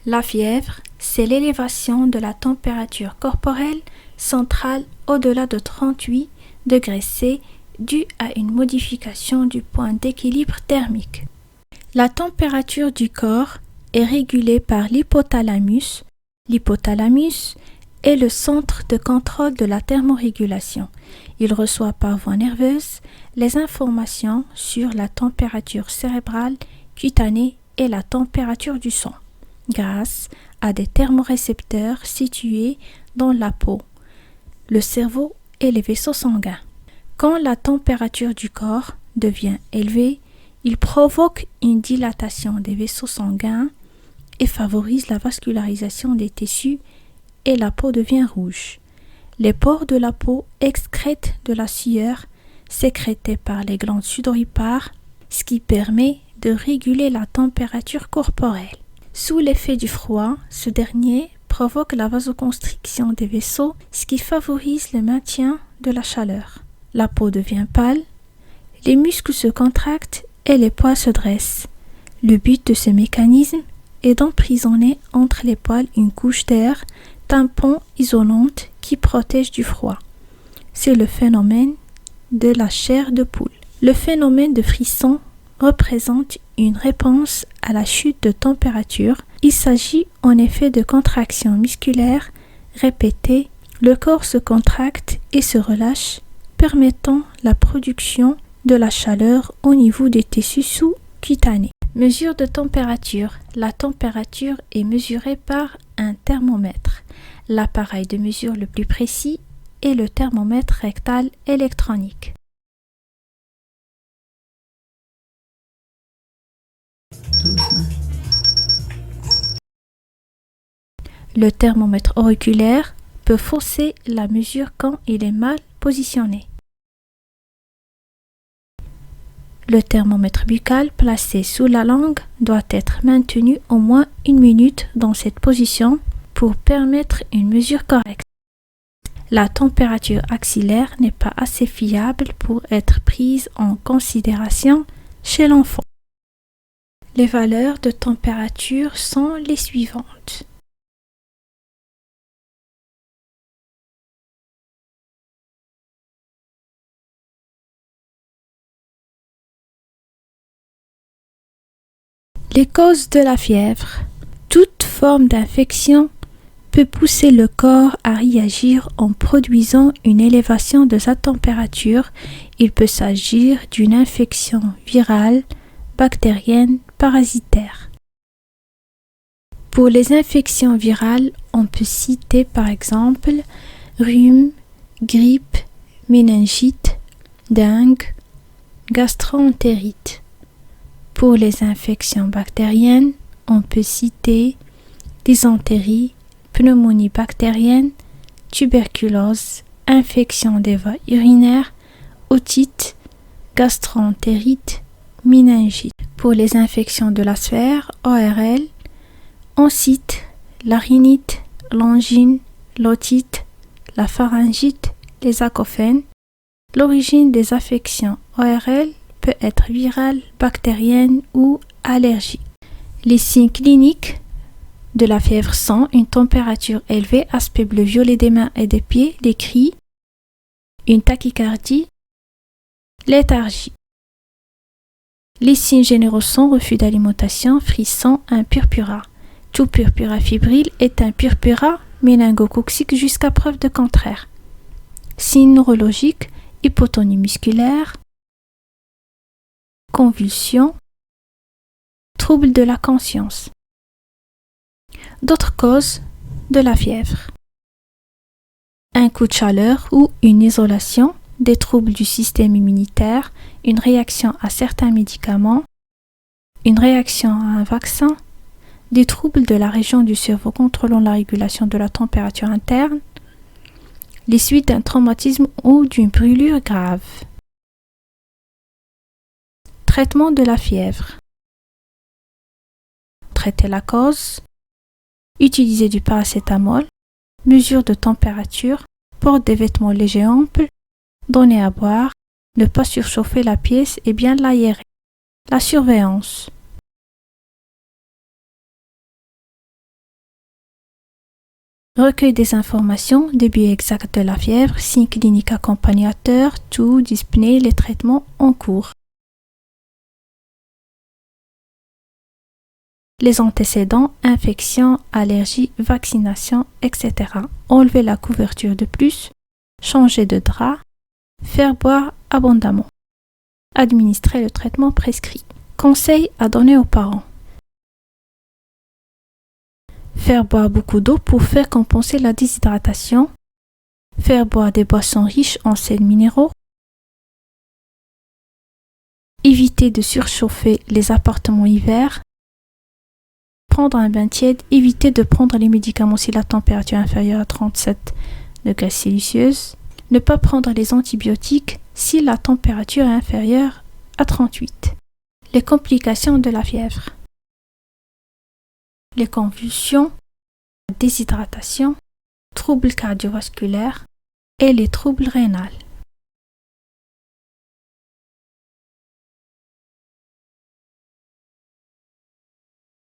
La fièvre, c'est l'élévation de la température corporelle centrale au-delà de 38 degrés C due à une modification du point d'équilibre thermique. La température du corps est régulée par l'hypothalamus. L'hypothalamus est le centre de contrôle de la thermorégulation. Il reçoit par voie nerveuse les informations sur la température cérébrale, cutanée et la température du sang, grâce à des thermorécepteurs situés dans la peau, le cerveau et les vaisseaux sanguins. Quand la température du corps devient élevée, il provoque une dilatation des vaisseaux sanguins et favorise la vascularisation des tissus et la peau devient rouge. Les pores de la peau excrètent de la sueur sécrétée par les glandes sudoripares, ce qui permet de réguler la température corporelle. Sous l'effet du froid, ce dernier provoque la vasoconstriction des vaisseaux, ce qui favorise le maintien de la chaleur. La peau devient pâle, les muscles se contractent et les poils se dressent. Le but de ce mécanisme est d'emprisonner entre les poils une couche d'air, tampon isolante qui protège du froid. C'est le phénomène de la chair de poule. Le phénomène de frisson représente une réponse à la chute de température. Il s'agit en effet de contractions musculaires répétées. Le corps se contracte et se relâche, permettant la production de la chaleur au niveau des tissus sous-cutanés. Mesure de température. La température est mesurée par un thermomètre. L'appareil de mesure le plus précis est le thermomètre rectal électronique. Le thermomètre auriculaire peut fausser la mesure quand il est mal positionné. Le thermomètre buccal placé sous la langue doit être maintenu au moins 1 minute dans cette position pour permettre une mesure correcte. La température axillaire n'est pas assez fiable pour être prise en considération chez l'enfant. Les valeurs de température sont les suivantes. Les causes de la fièvre. Toute forme d'infection peut pousser le corps à réagir en produisant une élévation de sa température. Il peut s'agir d'une infection virale, bactérienne, parasitaire. Pour les infections virales, on peut citer par exemple rhume, grippe, méningite, dengue, gastroentérite. Pour les infections bactériennes, on peut citer dysenterie, pneumonie bactérienne, tuberculose, infection des voies urinaires, otite, gastroentérite, méningite. Pour les infections de la sphère, ORL, on cite la rhinite, l'angine, l'otite, la pharyngite, les acouphènes. L'origine des affections ORL peut être virale, bactérienne ou allergique. Les signes cliniques de la fièvre sont une température élevée, aspect bleu-violet des mains et des pieds, des cris, une tachycardie, léthargie. Les signes généraux sont refus d'alimentation, frisson, un purpura. Tout purpura fébrile est un purpura méningo-coccique jusqu'à preuve de contraire. Signes neurologiques, hypotonie musculaire, convulsions, troubles de la conscience. D'autres causes de la fièvre. Un coup de chaleur ou une isolation, des troubles du système immunitaire, une réaction à certains médicaments, une réaction à un vaccin, des troubles de la région du cerveau contrôlant la régulation de la température interne, les suites d'un traumatisme ou d'une brûlure grave. Traitement de la fièvre. Traiter la cause. Utiliser du paracétamol. Mesure de température. Porte des vêtements légers amples. Donner à boire. Ne pas surchauffer la pièce et bien l'aérer. La surveillance. Recueil des informations, début exact de la fièvre, signes cliniques accompagnateurs, tout disponible, les traitements en cours. Les antécédents, infections, allergies, vaccinations, etc. Enlever la couverture de plus, changer de drap, faire boire abondamment. Administrer le traitement prescrit. Conseils à donner aux parents. Faire boire beaucoup d'eau pour faire compenser la déshydratation. Faire boire des boissons riches en sels minéraux. Éviter de surchauffer les appartements hiver. Prendre un bain tiède. Éviter de prendre les médicaments si la température est inférieure à 37 degrés Celsius. Ne pas prendre les antibiotiques si la température est inférieure à 38. Les complications de la fièvre. Les convulsions, la déshydratation, troubles cardiovasculaires et les troubles rénals.